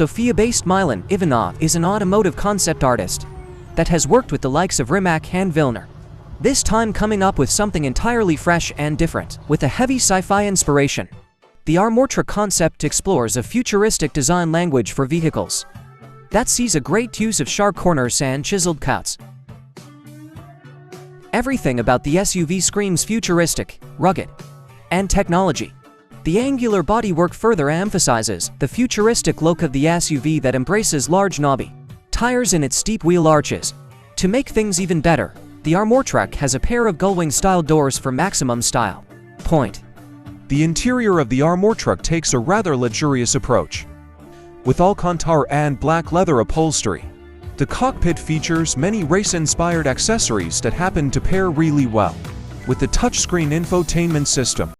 Sofia-based Milan Ivanov is an automotive concept artist that has worked with the likes of Rimac and Vilner. This time coming up with something entirely fresh and different, with a heavy sci-fi inspiration. The Amortruck concept explores a futuristic design language for vehicles that sees a great use of sharp corners and chiseled cuts. Everything about the SUV screams futuristic, rugged, and technology. The angular bodywork further emphasizes the futuristic look of the SUV that embraces large knobby tires in its steep wheel arches. To make things even better, the Amortruck has a pair of gullwing-style doors for maximum style. Point. The interior of the Amortruck takes a rather luxurious approach. With Alcantara and black leather upholstery, the cockpit features many race-inspired accessories that happen to pair really well with the touchscreen infotainment system.